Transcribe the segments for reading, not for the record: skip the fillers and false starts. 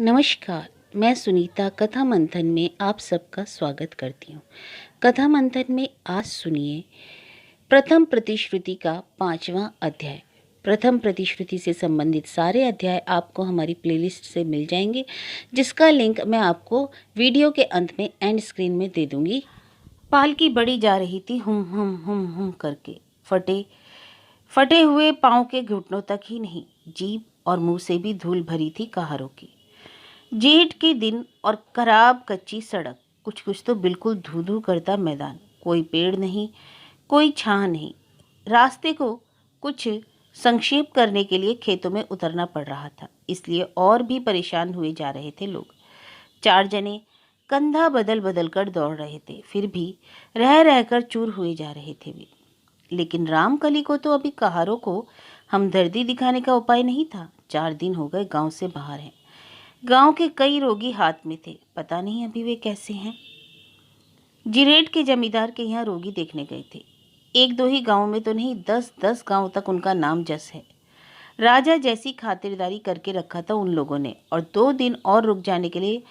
नमस्कार। मैं सुनीता कथा मंथन में आप सबका स्वागत करती हूँ। कथा मंथन में आज सुनिए प्रथम प्रतिश्रुति का 5वां अध्याय। प्रथम प्रतिश्रुति से संबंधित सारे अध्याय आपको हमारी प्लेलिस्ट से मिल जाएंगे, जिसका लिंक मैं आपको वीडियो के अंत में एंड स्क्रीन में दे दूंगी। पालकी बढ़ी जा रही थी, हुम हुम हुम हुम करके। फटे हुए पाँव के घुटनों तक ही नहीं, जीभ और मुंह से भी धूल भरी थी कहारों की। जेठ के दिन और खराब कच्ची सड़क, कुछ कुछ तो बिल्कुल धू धू करता मैदान। कोई पेड़ नहीं, कोई छां नहीं। रास्ते को कुछ संक्षेप करने के लिए खेतों में उतरना पड़ रहा था, इसलिए और भी परेशान हुए जा रहे थे लोग। 4 जने कंधा बदल बदल कर दौड़ रहे थे, फिर भी रह रहकर चूर हुए जा रहे थे वे। लेकिन रामकली को तो अभी कहारों को हमदर्दी दिखाने का उपाय नहीं था। 4 दिन हो गए गांव से बाहर हैं। गांव के कई रोगी हाथ में थे, पता नहीं अभी वे कैसे हैं। जिरेट के जमींदार के यहाँ रोगी देखने गए थे। 1-2 ही गांव में तो नहीं, 10-10 गांव तक उनका नाम जस है। राजा जैसी खातिरदारी करके रखा था उन लोगों ने, और 2 दिन और रुक जाने के लिए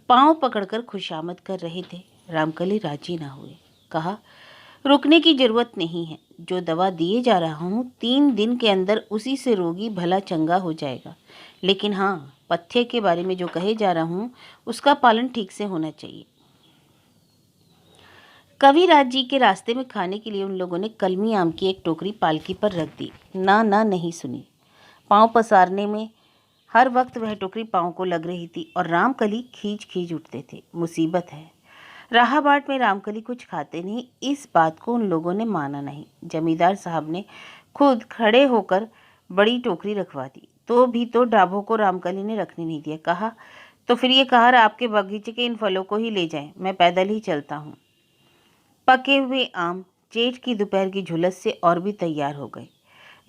पांव पकड़कर खुशामद कर रहे थे। रामकली राजी ना हुए। कहा, रुकने की जरूरत नहीं है। जो दवा दिए जा रहा हूँ 3 दिन के अंदर उसी से रोगी भला चंगा हो जाएगा। लेकिन हाँ, पथ्य के बारे में जो कहे जा रहा हूँ उसका पालन ठीक से होना चाहिए। कविराज जी के रास्ते में खाने के लिए उन लोगों ने कलमी आम की एक टोकरी पालकी पर रख दी। ना नहीं सुनी। पाँव पसारने में हर वक्त वह टोकरी पाँव को लग रही थी और रामकली खींच खींच उठते थे। मुसीबत है। राहाबाट में रामकली कुछ खाते नहीं, इस बात को उन लोगों ने माना नहीं। जमींदार साहब ने खुद खड़े होकर बड़ी टोकरी रखवा दी, तो भी तो डाबों को रामकली ने रखने नहीं दिया। कहा, तो फिर ये कहार आपके बगीचे के इन फलों को ही ले जाएं, मैं पैदल ही चलता हूँ। पके हुए आम जेठ की दोपहर की झुलस से और भी तैयार हो गए।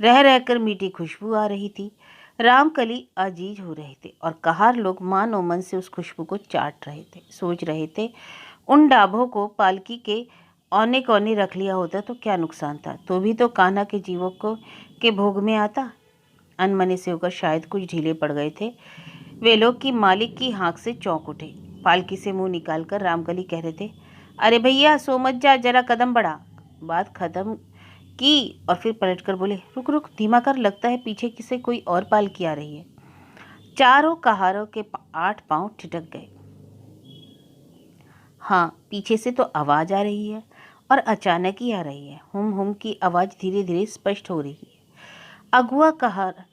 रह रहकर मीठी खुशबू आ रही थी। रामकली अजीज हो रहे थे और कहार लोग मानो मन से उस खुशबू को चाट रहे थे। सोच रहे थे, उन डाभों को पालकी के औने कोने रख लिया होता तो क्या नुकसान था। तो भी तो कान्हा के जीवों को के भोग में आता। अनमने से होकर शायद कुछ ढीले पड़ गए थे वे लोग कि मालिक की हाँक से चौंक उठे। पालकी से मुंह निकालकर रामकली कह रहे थे, अरे भैया सो मत जा, जरा कदम बढ़ा। बात खत्म की और फिर पलटकर बोले, रुक रुक, धीमा कर, लगता है पीछे किसे कोई और पालकी आ रही है। चारों कहारों के 8 पांव ठिठक गए। हाँ, पीछे से तो आवाज आ रही है और अचानक ही आ रही है। हुम हुम की आवाज धीरे धीरे स्पष्ट हो रही है। अगुआ कहार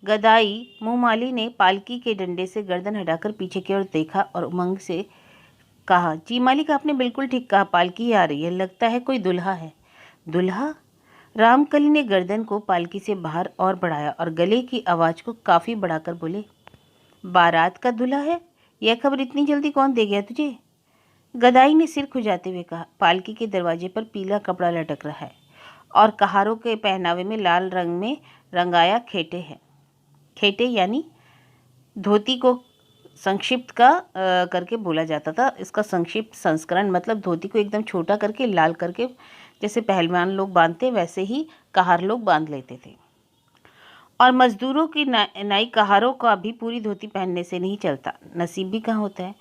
गदाई मुंहमाली ने पालकी के डंडे से गर्दन हटाकर पीछे की ओर देखा और उमंग से कहा, जी मालिक, आपने बिल्कुल ठीक कहा, पालकी आ रही है, लगता है कोई दुल्हा है। दुल्हा? रामकली ने गर्दन को पालकी से बाहर और बढ़ाया और गले की आवाज को काफी बढ़ाकर बोले, बारात का दूल्हा है? यह खबर इतनी जल्दी कौन दे गया तुझे? गदाई ने सिर खुजाते हुए कहा, पालकी के दरवाजे पर पीला कपड़ा लटक रहा है और कहारों के पहनावे में लाल रंग में रंगाया खेटे हैं। खेटे यानी धोती को संक्षिप्त करके बोला जाता था। इसका संक्षिप्त संस्करण मतलब धोती को एकदम छोटा करके लाल करके, जैसे पहलवान लोग बांधते वैसे ही कहार लोग बांध लेते थे। और मजदूरों की नाई कहारों का भी पूरी धोती पहनने से नहीं चलता। नसीब भी कहाँ होता है।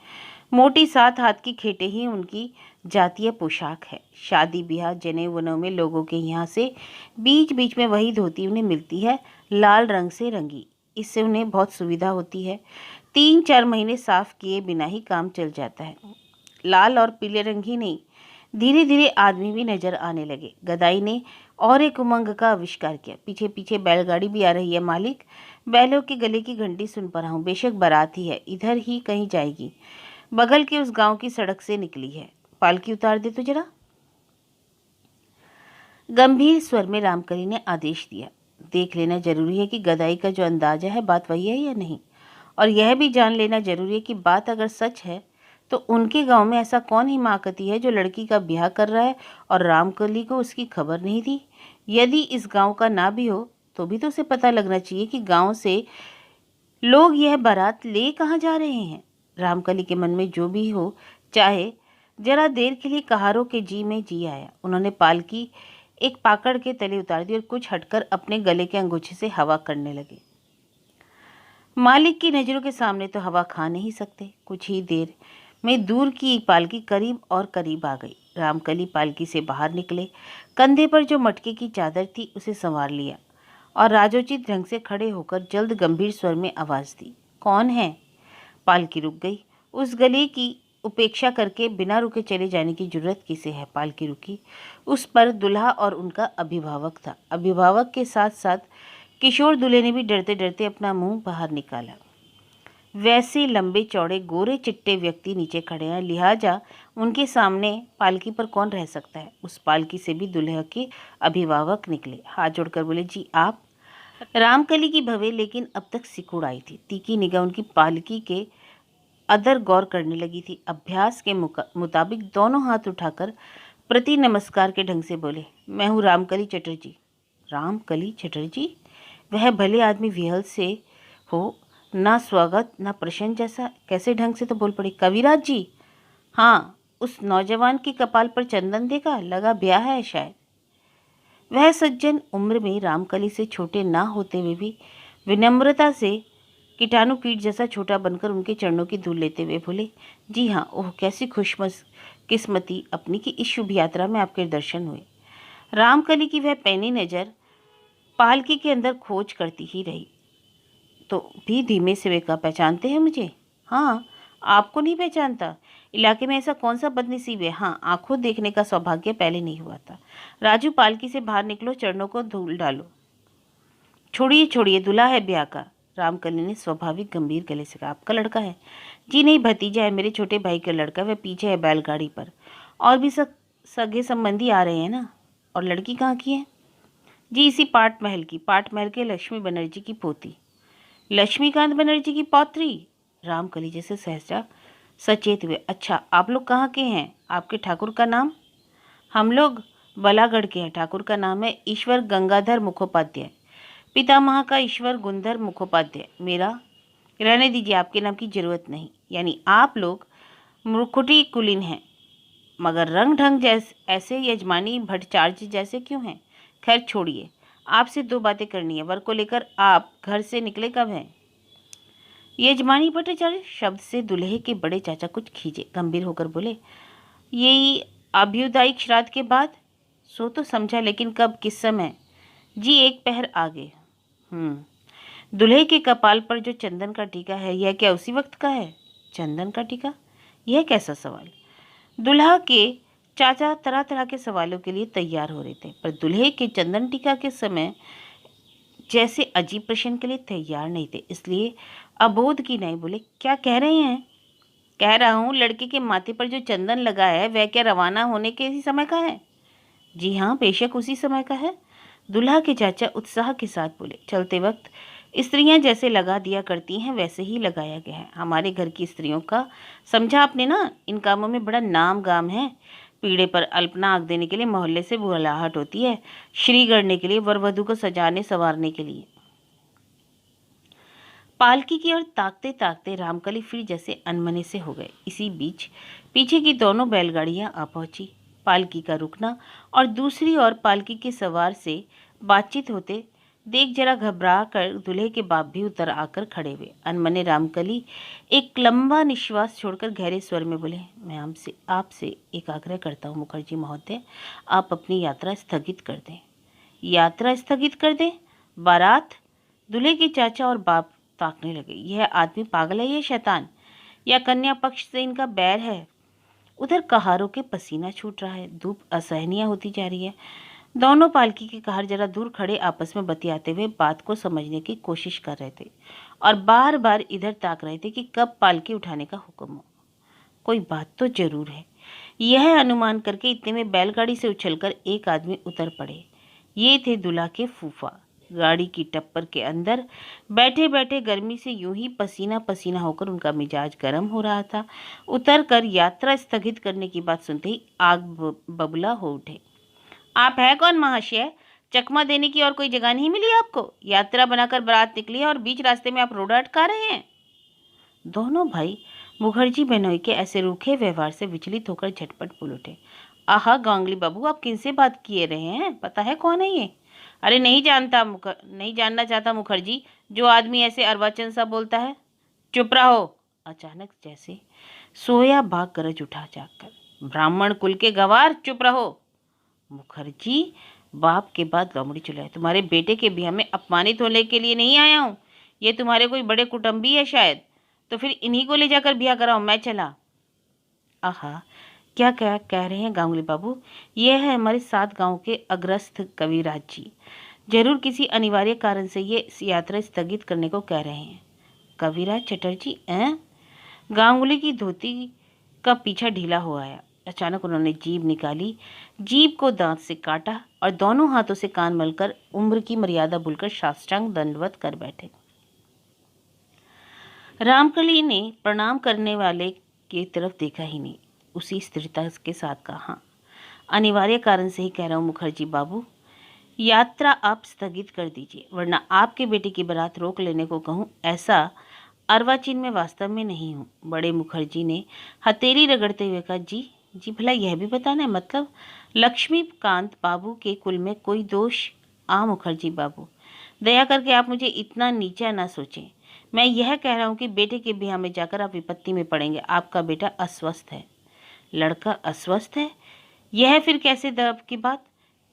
मोटी 7 हाथ की खेटे ही उनकी जातीय पोशाक है। शादी ब्याह जनेऊ वनेऊ में लोगों के यहाँ से बीच बीच में वही धोती उन्हें मिलती है, लाल रंग से रंगी। इससे उन्हें बहुत सुविधा होती है। 3-4 महीने साफ किए बिना ही काम चल जाता है। लाल और पीले रंग ही नहीं, धीरे धीरे आदमी भी नजर आने लगे। गदाई ने और एक उमंग का आविष्कार किया, पीछे पीछे बैलगाड़ी भी आ रही है मालिक। बैलों के गले की घंटी सुन पा रहा हूँ, बेशक बारात ही है, इधर ही कहीं जाएगी, बगल के उस गांव की सड़क से निकली है। पालकी उतार दे तो जरा। गंभीर स्वर में रामकली ने आदेश दिया। देख लेना जरूरी है कि गदाई का जो अंदाजा है बात वही है या नहीं, और यह भी जान लेना जरूरी है कि बात अगर सच है तो उनके गांव में ऐसा कौन हिमाकती है जो लड़की का ब्याह कर रहा है और रामकली को उसकी खबर नहीं दी। यदि इस गांव का ना भी हो तो भी तो उसे पता लगना चाहिए कि गांव से लोग यह बारात ले कहाँ जा रहे हैं। रामकली के मन में जो भी हो, चाहे जरा देर के लिए कहारों के जी में जी आया। उन्होंने पालकी एक पाकड़ के तले उतार दी और कुछ हटकर अपने गले के अंगूछे से हवा करने लगे। मालिक की नज़रों के सामने तो हवा खा नहीं सकते। कुछ ही देर में दूर की एक पालकी करीब और करीब आ गई। रामकली पालकी से बाहर निकले। कंधे पर जो मटके की चादर थी उसे संवार लिया और राजोचित ढंग से खड़े होकर जल्द गंभीर स्वर में आवाज़ दी, कौन है? पालकी रुक गई। उस गले की उपेक्षा करके बिना रुके चले जाने की जरूरत किसे है? पालकी रुकी। उस पर दुल्हा और उनका अभिभावक था। अभिभावक के साथ साथ किशोर दूल्हे ने भी डरते डरते अपना मुंह बाहर निकाला। वैसे लंबे चौड़े गोरे चिट्टे व्यक्ति नीचे खड़े हैं, लिहाजा उनके सामने पालकी पर कौन रह सकता है? उस पालकी से भी दुल्हा के अभिभावक निकले। हाथ जोड़कर बोले, जी आप? रामकली की भवें लेकिन अब तक सिकुड़ आई थी। तीखी निगाह उनकी पालकी के अदर गौर करने लगी थी। अभ्यास के मुताबिक दोनों हाथ उठाकर प्रति नमस्कार के ढंग से बोले, मैं हूँ रामकली चटर्जी। रामकली चटर्जी? वह भले आदमी विहल से हो, ना स्वागत ना प्रश्न जैसा कैसे ढंग से तो बोल पड़े, कविराज जी? हाँ, उस नौजवान के कपाल पर चंदन देखा, लगा ब्याह है शायद। वह सज्जन उम्र में रामकली से छोटे ना होते हुए भी विनम्रता से कीटाणु कीट जैसा छोटा बनकर उनके चरणों की धूल लेते हुए बोले, जी हाँ, ओह कैसी खुशकिस्मती अपनी की इस शुभ यात्रा में आपके दर्शन हुए। रामकली की वह पैनी नज़र पालकी के अंदर खोज करती ही रही, तो भी धीमे से वे कहा, पहचानते हैं मुझे? हाँ, आपको नहीं पहचानता? इलाके में ऐसा कौन सा बदनसीब है? हाँ, आंखों देखने का सौभाग्य पहले नहीं हुआ था। राजू, पालकी से बाहर निकलो, चरणों को धूल डालो। छोड़िए छोड़िए, दूल्हा है ब्याह का। रामकली ने स्वाभाविक गंभीर गले से कहा, आपका लड़का है? जी नहीं, भतीजा है, मेरे छोटे भाई का लड़का। वह पीछे है बैलगाड़ी पर। और भी सगे संबंधी आ रहे हैं ना? और लड़की कहाँ की है? जी इसी पाट महल की, पाट महल के लक्ष्मी बनर्जी की पोती। लक्ष्मीकांत बनर्जी की पौत्री? रामकली जैसे सहसा सचेत हुए। अच्छा, आप लोग कहाँ के हैं? आपके ठाकुर का नाम? हम लोग बलागढ़ के हैं। ठाकुर का नाम है ईश्वर गंगाधर मुखोपाध्याय। पितामह का ईश्वर गुंधर मुखोपाध्याय। मेरा? रहने दीजिए, आपके नाम की जरूरत नहीं। यानी आप लोग मुकुटी कुलीन हैं, मगर रंग ढंग जैसे ऐसे यजमानी भट्टाचार्य जैसे क्यों हैं? खैर छोड़िए, आपसे दो बातें करनी है। वर को लेकर आप घर से निकले कब हैं? यजमानी भट्टाचार्य शब्द से दुल्हे के बड़े चाचा कुछ खींचे, गंभीर होकर बोले, यही अभ्युदायिक श्राद्ध के बाद। सो तो समझा, लेकिन कब, किस समय? जी एक पहर आगे। दुल्हे के कपाल पर जो चंदन का टीका है, यह क्या उसी वक्त का है? चंदन का टीका? यह कैसा सवाल? दुल्हा के चाचा तरह तरह के सवालों के लिए तैयार हो रहे थे, पर दुल्हे के चंदन टीका के समय जैसे अजीब प्रश्न के लिए तैयार नहीं थे, इसलिए अबोध की नहीं बोले, क्या कह रहे हैं? कह रहा हूँ, लड़के के माथे पर जो चंदन लगा है वह क्या रवाना होने के ही समय का है? जी हाँ, बेशक उसी समय का है। दुल्हा के चाचा उत्साह के साथ बोले, चलते वक्त स्त्रियां जैसे लगा दिया करती हैं वैसे ही लगाया गया है। हमारे घर की स्त्रियों का समझा आपने ना, इन कामों में बड़ा नाम गाम है। पीढ़े पर अल्पना आग देने के लिए मोहल्ले से बुलाहट होती है, श्री करने के लिए, वर वधू को सजाने संवारने के लिए। पालकी की ओर ताकते ताकते रामकली फिर जैसे अनमने से हो गए। इसी बीच पीछे की दोनों बैलगाड़ियां आ पहुंची। पालकी का रुकना और दूसरी ओर पालकी के सवार से बातचीत होते देख जरा घबरा कर दूल्हे के बाप भी उतर आकर खड़े हुए। अनमने रामकली एक लंबा निश्वास छोड़कर गहरे स्वर में बोले, मैं आपसे एक आग्रह करता हूँ मुखर्जी महोदय, आप अपनी यात्रा स्थगित कर दें। यात्रा स्थगित कर दें? बारात? दूल्हे के चाचा और बाप ताकने लगे। यह आदमी पागल है या शैतान, या कन्या पक्ष से इनका बैर है? उधर कहारों के पसीना छूट रहा है, धूप असहनीय होती जा रही है। दोनों पालकी के कहार जरा दूर खड़े आपस में बतियाते हुए बात को समझने की कोशिश कर रहे थे और बार बार इधर ताक रहे थे कि कब पालकी उठाने का हुक्म हो। कोई बात तो जरूर है, यह अनुमान करके इतने में बैलगाड़ी से उछलकर एक आदमी उतर पड़े। ये थे दूल्हा के फूफा। गाड़ी की टप्पर के अंदर बैठे बैठे गर्मी से यूं ही पसीना पसीना होकर उनका मिजाज गर्म हो रहा था। उतरकर यात्रा स्थगित करने की बात सुनते ही आग बबूला हो उठे। आप है कौन महाशय? चकमा देने की और कोई जगह नहीं मिली आपको? यात्रा बनाकर बारात निकली है और बीच रास्ते में आप रोड अटका रहे हैं। दोनों भाई मुखर्जी बहनोई के ऐसे रूखे व्यवहार से विचलित होकर झटपट बोल उठे। आहा गांगली बाबू, आप किनसे बात किए रहे हैं? पता है कौन है ये? अरे नहीं जानना चाहता मुखर्जी, जो आदमी ऐसे अर्वाचीन सा बोलता है। चुप रहो। अचानक जैसे सोया बाघ गरज उठा जाकर। ब्राह्मण कुल के गवार, चुप रहो। मुखर्जी बाप के बाद लोमड़ी चिल्लाए, तुम्हारे बेटे के ब्याह में अपमानित होने के लिए नहीं आया हूँ। ये तुम्हारे कोई बड़े कुटुंबी है शायद, तो फिर इन्हीं को ले जाकर ब्याह कराओ, मैं चला। आहा, क्या क्या कह रहे हैं गांगुली बाबू। यह है हमारे 7 गांव के अग्रस्थ कविराज जी। जरूर किसी अनिवार्य कारण से ये यात्रा स्थगित करने को कह रहे हैं। कविराज चटर्जी हैं? गांगुली की धोती का पीछा ढीला हो आया। अचानक उन्होंने जीभ निकाली, जीभ को दांत से काटा और दोनों हाथों से कान मलकर उम्र की मर्यादा भूलकर साष्टांग दंडवत कर बैठे। रामकली ने प्रणाम करने वाले की तरफ देखा ही नहीं, उसी स्थिरता के साथ कहा, हाँ, अनिवार्य कारण से ही कह रहा हूँ मुखर्जी बाबू, यात्रा आप स्थगित कर दीजिए, वरना आपके बेटे की बारात रोक लेने को कहूँ, ऐसा अर्वाचीन में वास्तव में नहीं हूँ। बड़े मुखर्जी ने हथेली रगड़ते हुए कहा, जी जी, भला यह भी बताना है, मतलब लक्ष्मीकांत बाबू के कुल में कोई दोष? मुखर्जी बाबू, दया करके आप मुझे इतना नीचा ना सोचें। मैं यह कह रहा हूँ कि बेटे के ब्याह में जाकर आप विपत्ति में पड़ेंगे। आपका बेटा अस्वस्थ है। लड़का अस्वस्थ है? यह फिर कैसे दब की बात?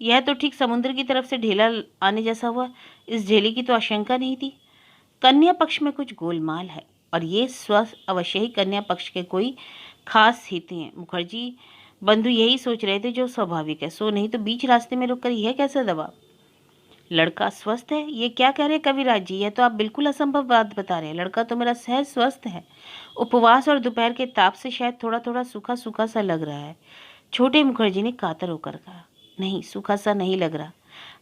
यह तो ठीक समुद्र की तरफ से ढेला आने जैसा हुआ। इस ढेले की तो आशंका नहीं थी। कन्या पक्ष में कुछ गोलमाल है और ये स्वस्थ अवश्य ही कन्या पक्ष के कोई खास हित हैं। मुखर्जी बंधु यही सोच रहे थे जो स्वाभाविक है, सो नहीं तो बीच रास्ते में रुककर यह कैसा दबाव? लड़का स्वस्थ है, ये क्या कह रहे हैं कविराज जी? यह तो आप बिल्कुल असंभव बात बता रहे हैं। लड़का तो मेरा सहज स्वस्थ है। उपवास और दोपहर के ताप से शायद थोड़ा थोड़ा सूखा सूखा सा लग रहा है। छोटे मुखर्जी ने कातर होकर कहा, नहीं, सूखा सा नहीं लग रहा।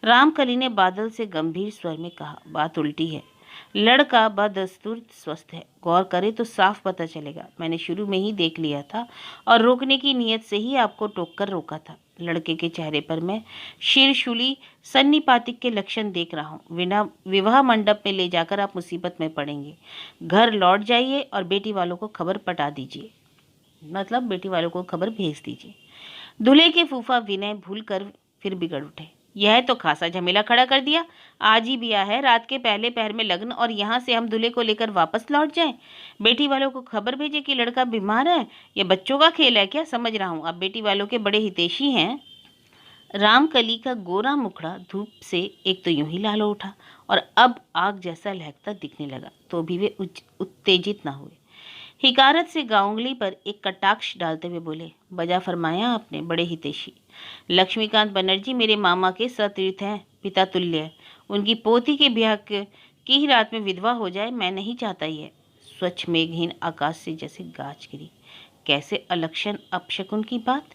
रामकली ने बादल से गंभीर स्वर में कहा, बात उल्टी है। लड़का बदस्तूर स्वस्थ है। गौर करे तो साफ पता चलेगा। मैंने शुरू में ही देख लिया था और रोकने की नीयत से ही आपको टोककर रोका था। लड़के के चेहरे पर मैं शीर्षुली सन्निपातिक के लक्षण देख रहा हूँ। बिना विवाह मंडप में ले जाकर आप मुसीबत में पड़ेंगे। घर लौट जाइए और बेटी वालों को खबर पटा दीजिए, मतलब बेटी वालों को खबर भेज दीजिए। दूल्हे के फूफा विनय भूल कर फिर बिगड़ उठे। यह तो खासा झमेला खड़ा कर दिया। आज ही ब्याह है, रात के पहले पहर में लग्न, और यहाँ से हम दूल्हे को लेकर वापस लौट जाएं। बेटी वालों को खबर भेजे कि लड़का बीमार है। यह बच्चों का खेल है क्या? समझ रहा हूँ आप बेटी वालों के बड़े हितैषी हैं। रामकली का गोरा मुखड़ा धूप से एक तो यूं ही लाल हो उठा और अब आग जैसा लहकता दिखने लगा, तो भी वे उत्तेजित न हुए। हिकारत से गांगुली पर एक कटाक्ष डालते हुए बोले, बजा फरमाया आपने, बड़े हितैषी। लक्ष्मीकांत बनर्जी मेरे मामा के सतीर्थ हैं, पिता तुल्य है। उनकी पोती के ब्याह की ही रात में विधवा हो जाए, मैं नहीं चाहता। ये स्वच्छ मेघहीन आकाश से जैसे गाज गिरी। कैसे अलक्षण अपशकुन की बात!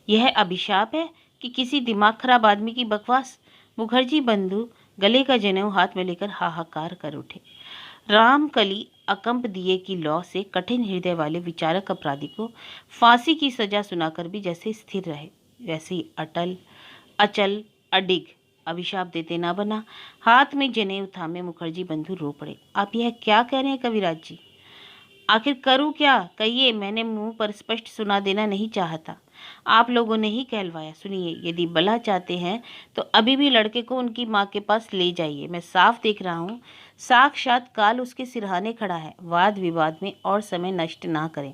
यह अभिशाप है कि किसी दिमाग खराब आदमी की बकवास? मुखर्जी बंधु गले का जनेऊ हाथ में लेकर हाहाकार कर उठे। रामकली अकंप दिए की लौ से कठिन हृदय वाले विचारक अपराधी को फांसी की सजा सुनाकर भी जैसे स्थिर रहे, वैसे ही अटल, अचल, अडिग, अभिशाप देते ना बना। हाथ में जनेऊ थामे मुखर्जी बंधु रो पड़े। आप यह क्या कह रहे हैं कविराज जी? आखिर करूं क्या? कहिए, मैंने मुंह पर स्पष्ट सुना देना नहीं चाहता। आप लोगों ने ही कहलवाया। सुनिए, यदि भला चाहते हैं तो अभी भी लड़के को उनकी माँ के पास ले जाइए। मैं साफ देख रहा हूँ, साक्षात काल उसके सिरहाने खड़ा है। वाद विवाद में और समय नष्ट ना करें,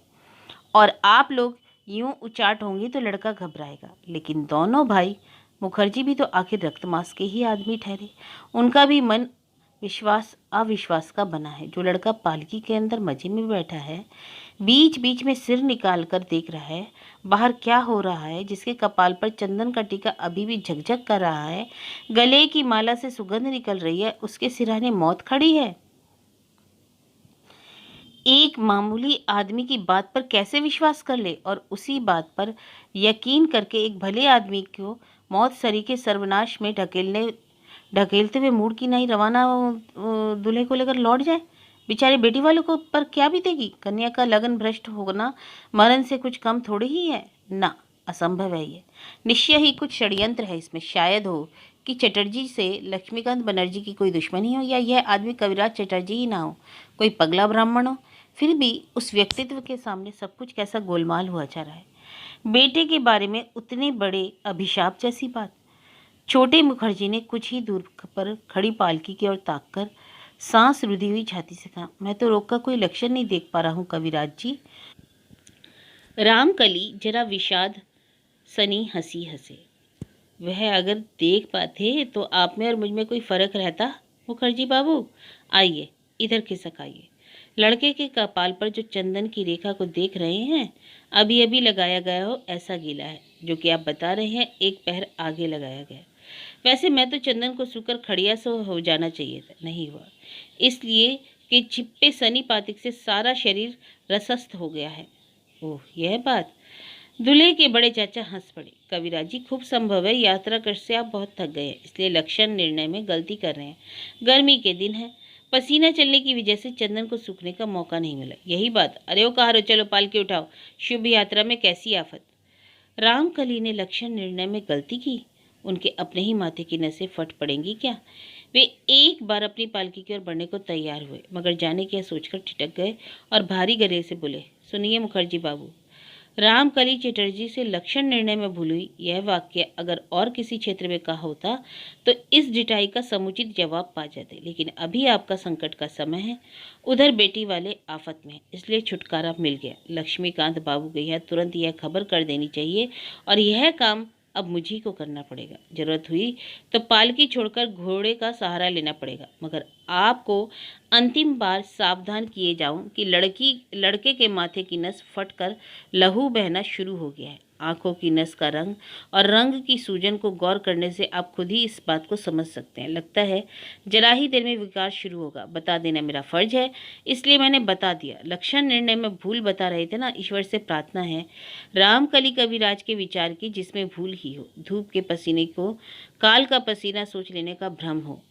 और आप लोग यूं उचाट होंगे तो लड़का घबराएगा। लेकिन दोनों भाई मुखर्जी भी तो आखिर रक्त मांस के ही आदमी ठहरे। उनका भी मन विश्वास अविश्वास का बना है। जो लड़का पालकी के अंदर मजे में बैठा है, बीच बीच में सिर निकाल कर देख रहा है बाहर क्या हो रहा है, जिसके कपाल पर चंदन का टीका अभी भी झकझक कर रहा है, गले की माला से सुगंध निकल रही है, उसके सिरहाने मौत खड़ी है। एक मामूली आदमी की बात पर कैसे विश्वास कर ले, और उसी बात पर यकीन करके एक भले आदमी को मौत सरी के सर्वनाश में ढकेलते हुए मूड की नहीं रवाना दूल्हे को लेकर लौट जाए। बेचारे बेटी वालों को पर क्या बीतेगी? कन्या का लगन भ्रष्ट होना मरण से कुछ कम थोड़ी ही है ना। असंभव है ये। निश्चय ही कुछ षड्यंत्र है इसमें। शायद हो कि चटर्जी से लक्ष्मीकांत बनर्जी की कोई दुश्मनी हो, या यह आदमी कविराज चटर्जी ही ना हो, कोई पगला ब्राह्मण हो। फिर भी उस व्यक्तित्व के सामने सब कुछ कैसा गोलमाल हुआ जा रहा है। बेटे के बारे में उतने बड़े अभिशाप जैसी बात। छोटे मुखर्जी ने कुछ ही दूर पर खड़ी पालकी की ओर ताककर सांस रुधी हुई छाती से कहा, मैं तो रोग का कोई लक्षण नहीं देख पा रहा हूँ कविराज जी। रामकली जरा विषाद सनी हंसी हंसे। वह अगर देख पाते तो आप में और मुझ में कोई फर्क रहता? मुखर्जी बाबू, आइए इधर खिसक आइए। लड़के के कपाल पर जो चंदन की रेखा को देख रहे हैं, अभी अभी लगाया गया हो ऐसा गीला है। जो कि आप बता रहे हैं, एक पैर आगे लगाया गया। वैसे मैं तो चंदन को सूकर खड़िया से हो जाना चाहिए था, नहीं हुआ, इसलिए कि छिपे सनी पातिक से सारा शरीर रसस्थ हो गया है। ओह, यह बात। दूल्हे के बड़े चाचा हंस पड़े। कविराज जी, खूब संभव है यात्रा कर से आप बहुत थक गए हैं, इसलिए लक्षण निर्णय में गलती कर रहे हैं। गर्मी के दिन है, पसीना चलने की वजह से चंदन को सूखने का मौका नहीं मिला, यही बात। अरे ओ कहारो, चलो पालकी उठाओ, शुभ यात्रा में कैसी आफत। रामकली ने लक्षण निर्णय में गलती की? उनके अपने ही माथे की नसें फट पड़ेंगी क्या? वे एक बार अपनी पालकी की ओर बढ़ने को तैयार हुए, मगर जाने क्या सोचकर ठिठक गए और भारी गले से बोले, सुनिए मुखर्जी बाबू, रामकली चटर्जी से लक्षण निर्णय में भूल हुई। यह वाक्य अगर और किसी क्षेत्र में कहा होता तो इस ढिठाई का समुचित जवाब पा जाते, लेकिन अभी आपका संकट का समय है। उधर बेटी वाले आफत में, इसलिए छुटकारा मिल गया। लक्ष्मीकांत बाबू के यहाँ तुरंत यह खबर कर देनी चाहिए और यह काम अब मुझी को करना पड़ेगा। जरूरत हुई तो पालकी छोड़कर घोड़े का सहारा लेना पड़ेगा, मगर आपको अंतिम बार सावधान किए जाऊं कि लड़के के माथे की नस फटकर लहू बहना शुरू हो गया है। आंखों की नस का रंग और रंग की सूजन को गौर करने से आप खुद ही इस बात को समझ सकते हैं। लगता है जरा ही देर में विकार शुरू होगा। बता देना मेरा फर्ज है, इसलिए मैंने बता दिया। लक्षण निर्णय में भूल बता रहे थे ना, ईश्वर से प्रार्थना है रामकली कविराज के विचार की जिसमें भूल ही हो। धूप के पसीने को काल का पसीना सोच लेने का भ्रम हो,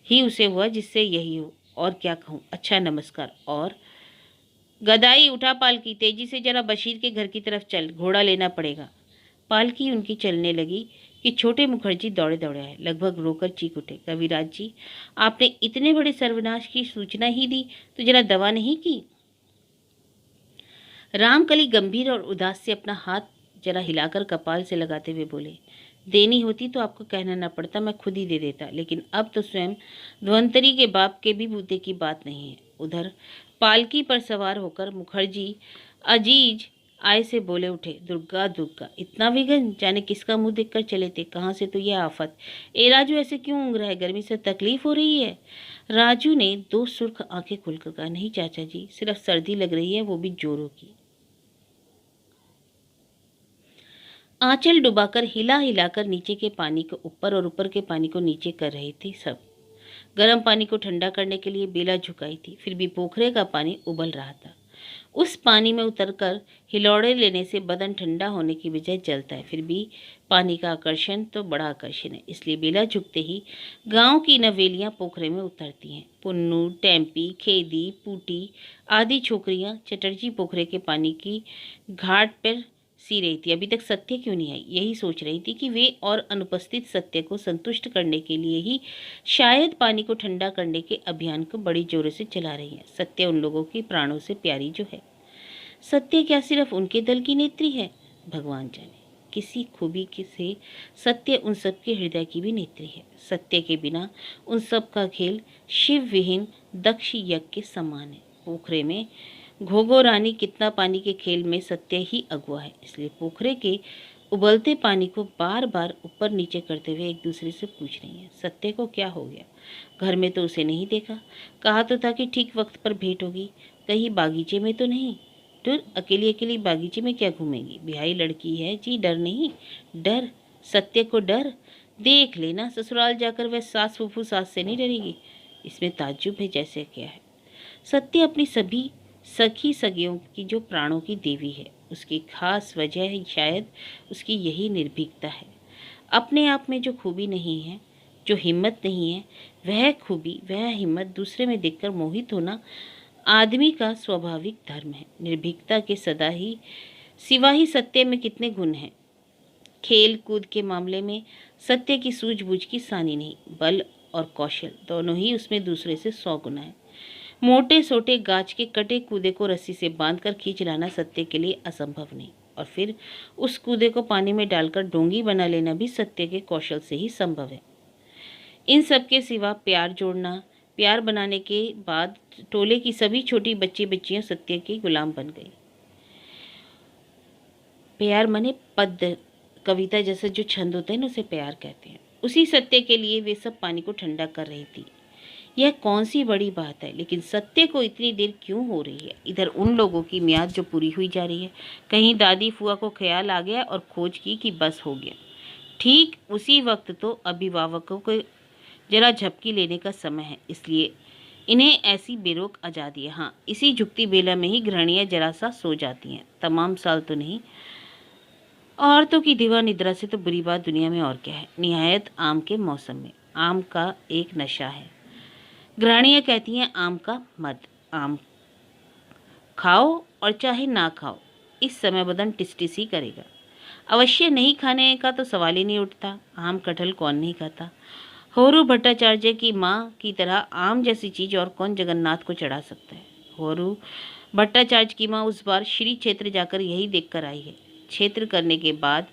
उसे हुआ जिससे यही हो। और क्या कहूँ। अच्छा नमस्कार। और गदाई उठा पालकी, तेजी से जरा बशीर के घर की तरफ चल, घोड़ा लेना पड़ेगा। पालकी उनकी चलने लगी कि छोटे मुखर्जी दौड़े दौड़े आए, लगभग रोकर चीख उठे, कविराज जी, आपने इतने बड़े सर्वनाश की सूचना ही दी तो जरा दवा नहीं की? रामकली गंभीर और उदास से अपना हाथ जरा हिलाकर कपाल से लगाते हुए बोले, देनी होती तो आपको कहना न पड़ता, मैं खुद ही दे देता, लेकिन अब तो स्वयं धन्वंतरी के बाप के भी बूते की बात नहीं है। उधर पालकी पर सवार होकर मुखर्जी अजीज आय से बोले उठे, दुर्गा दुर्गा, इतना विघन, जाने किसका मुंह देखकर चले थे, कहाँ से तो यह आफत। ए राजू, ऐसे क्यों ऊँग रहा है, गर्मी से तकलीफ हो रही है? राजू ने दो सुर्ख आंखें खोलकर कहा, नहीं चाचा जी, सिर्फ सर्दी लग रही है, वो भी जोरों की। आंचल डुबाकर हिला हिलाकर नीचे के पानी को ऊपर और ऊपर के पानी को नीचे कर रही थी सब। गर्म पानी को ठंडा करने के लिए बेला झुकाई थी, फिर भी पोखरे का पानी उबल रहा था। उस पानी में उतरकर हिलौड़े लेने से बदन ठंडा होने की बजाय जलता है, फिर भी पानी का आकर्षण तो बड़ा आकर्षण है, इसलिए बेला झुकते ही गांव की नवेलियां पोखरे में उतरती हैं। पुन्नू, टेम्पी, खेदी, पूटी आदि छोकरियां चटर्जी पोखरे के पानी की घाट पर सी रही थी। अभी तक सत्य क्यों नहीं आई, यही सोच रही थी कि वे और अनुपस्थित सत्य को संतुष्ट करने के लिए ही शायद पानी को ठंडा करने के अभियान को बड़ी जोरों से चला रही है। सत्य उन लोगों की प्राणों से प्यारी जो है। सत्य क्या सिर्फ उनके दल की नेत्री है? भगवान जाने, किसी खूबी से सत्य उन सब के हृदय की भी नेत्री है। सत्य के बिना उन सब का खेल शिव विहीन दक्ष यज्ञ के समान है। पोखरे में घोघो रानी कितना पानी के खेल में सत्य ही अगुआ है, इसलिए पोखरे के उबलते पानी को बार बार ऊपर नीचे करते हुए एक दूसरे से पूछ रही हैं, सत्य को क्या हो गया? घर में तो उसे नहीं देखा, कहा तो था कि ठीक वक्त पर भेंट होगी, कहीं बागीचे में तो नहीं? दूर अकेली अकेली बागीचे में क्या घूमेंगी? ब्याही लड़की है जी, डर नहीं? डर? सत्य को डर? देख लेना, ससुराल जाकर वह सास फूफू सास से नहीं डरेगी। इसमें ताज्जुब है जैसे क्या है। सत्य अपनी सभी सखी सगियों की जो प्राणों की देवी है, उसकी खास वजह शायद उसकी यही निर्भीकता है। अपने आप में जो खूबी नहीं है, जो हिम्मत नहीं है, वह खूबी वह हिम्मत दूसरे में देखकर मोहित होना आदमी का स्वाभाविक धर्म है। निर्भीकता के सदा ही सिवा ही सत्य में कितने गुण हैं। खेल कूद के मामले में सत्य की सूझबूझ की सानी नहीं, बल और कौशल दोनों ही उसमें दूसरे से 100 गुना है। मोटे सोटे गाछ के कटे कूदे को रस्सी से बांधकर खींच लाना सत्य के लिए असंभव नहीं, और फिर उस कूदे को पानी में डालकर डोंगी बना लेना भी सत्य के कौशल से ही संभव है। इन सब के सिवा प्यार जोड़ना, प्यार बनाने के बाद टोले की सभी छोटी बच्ची बच्चियां सत्य के गुलाम बन गई। प्यार माने पद, कविता जैसे जो छंद होते हैं ना, उसे प्यार कहते हैं। उसी सत्य के लिए वे सब पानी को ठंडा कर रही थी। यह कौन सी बड़ी बात है, लेकिन सत्य को इतनी देर क्यों हो रही है? इधर उन लोगों की मियाद जो पूरी हुई जा रही है। कहीं दादी फुआ को ख्याल आ गया और खोज की कि बस हो गया। ठीक उसी वक्त तो अभिभावकों को जरा झपकी लेने का समय है, इसलिए इन्हें ऐसी बेरोक आज़ादी है। हाँ, इसी झुकती बेला में ही गृहणियाँ जरा सा सो जाती हैं। तमाम साल तो नहीं। औरतों की दिवा निद्रा से तो बुरी बात दुनिया में और क्या है। निहायत आम के मौसम में आम का एक नशा है। गृहणियाँ कहती हैं आम का मद। आम खाओ और चाहे ना खाओ, इस समय बदन टिस टिस ही करेगा। अवश्य नहीं खाने का तो सवाल ही नहीं उठता। आम कटहल कौन नहीं खाता। होरू भट्टाचार्य की माँ की तरह आम जैसी चीज और कौन जगन्नाथ को चढ़ा सकता है। होरू भट्टाचार्य की माँ उस बार श्री क्षेत्र जाकर यही देखकर आई है। क्षेत्र करने के बाद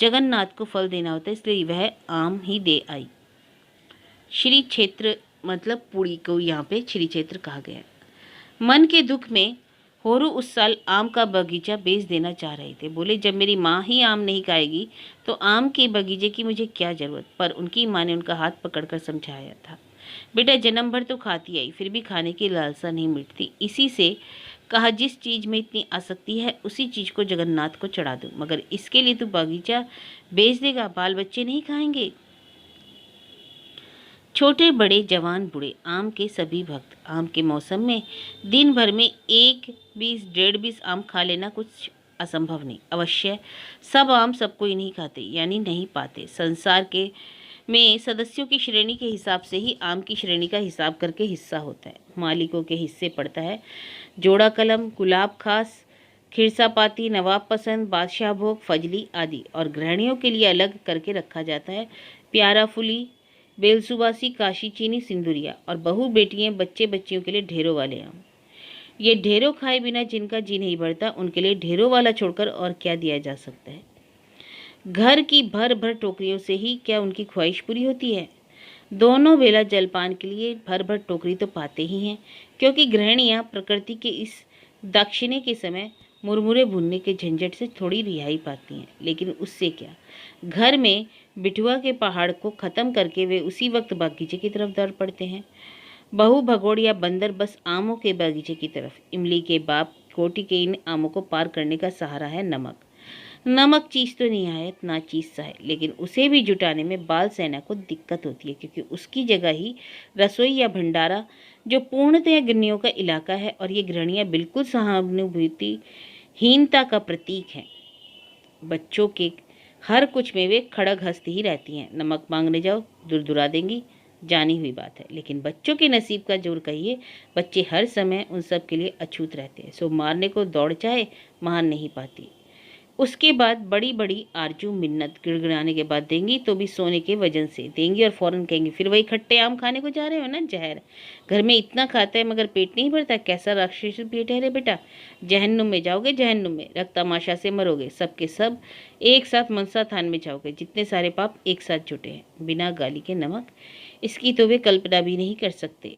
जगन्नाथ को फल देना होता है, इसलिए वह आम ही दे आई। श्री क्षेत्र मतलब पुरी को यहाँ पे श्री क्षेत्र कहा गया। मन के दुख में होरू उस साल आम का बगीचा बेच देना चाह रहे थे। बोले, जब मेरी माँ ही आम नहीं खाएगी तो आम के बगीचे की मुझे क्या जरूरत। पर उनकी माँ ने उनका हाथ पकड़कर समझाया था, बेटा जन्म भर तो खाती आई, फिर भी खाने की लालसा नहीं मिटती। इसी से कहा, जिस चीज में इतनी आसक्ति है उसी चीज को जगन्नाथ को चढ़ा दो, मगर इसके लिए तू बगीचा बेच देगा, बाल बच्चे नहीं खाएंगे। छोटे बड़े जवान बूढ़े आम के सभी भक्त आम के मौसम में दिन भर में 1-20 1.5-20 आम खा लेना कुछ असंभव नहीं। अवश्य सब आम सबको ही नहीं खाते, यानी नहीं पाते। संसार के में सदस्यों की श्रेणी के हिसाब से ही आम की श्रेणी का हिसाब करके हिस्सा होता है। मालिकों के हिस्से पड़ता है जोड़ा कलम, गुलाब खास, खिरसापाती, नवाब पसंद, बादशाह भोग, फजली आदि। और गृहणियों के लिए अलग करके रखा जाता है प्यारा फुली, बेलसुबासी, काशी चीनी, सिंदूरिया। और बहू बेटियां बच्चे बच्चियों के लिए ढेरों वाले आम। ये ढेरों खाए बिना जिनका जी नहीं भरता, उनके लिए ढेरों वाला छोड़कर और क्या दिया जा सकता है। घर की भर भर टोकरियों से ही क्या उनकी ख्वाहिश पूरी होती है। दोनों बेला जलपान के लिए भर भर टोकरी तो पाते ही हैं, क्योंकि गृहणियां प्रकृति के इस दक्षिणे के समय मुरमुरे भूनने के झंझट से थोड़ी रिहाई पाती हैं। लेकिन उससे क्या, घर में बिठुआ के पहाड़ को ख़त्म करके वे उसी वक्त बगीचे की तरफ दौड़ पड़ते हैं। बहू भगोड़ या बंदर बस आमों के बगीचे की तरफ। इमली के बाप कोटी के इन आमों को पार करने का सहारा है नमक। नमक चीज़ तो निहायत नाचीज सा है, लेकिन उसे भी जुटाने में बाल सेना को दिक्कत होती है, क्योंकि उसकी जगह ही रसोई या भंडारा जो पूर्णतः गृहणियों का इलाका है, और ये गृहणियाँ बिल्कुल सहानुभूतिहीनता का प्रतीक हैं। बच्चों के हर कुछ में वे खड़ग हंसती ही रहती हैं। नमक मांगने जाओ दुरदुरा देंगी, जानी हुई बात है। लेकिन बच्चों के नसीब का जोर कहिए, बच्चे हर समय उन सब के लिए अछूत रहते हैं। सो मारने को दौड़ चाहे मान नहीं पाती। उसके बाद बड़ी बड़ी आरजू मिन्नत गिड़गिड़ाने के बाद देंगी तो भी सोने के वजन से देंगी, और फौरन कहेंगी, फिर वही खट्टे आम खाने को जा रहे हो ना, जहर। घर में इतना खाता है मगर पेट नहीं भरता, कैसा राक्षसी पेट है रे बेटा। जहन्नुम में जाओगे, जहन्नुम में रक्त तमाशा से मरोगे। सबके सब एक साथ मनसा थान में जाओगे। जितने सारे पाप एक साथ जुटे हैं बिना गाली के नमक, इसकी तो वे कल्पना भी नहीं कर सकते।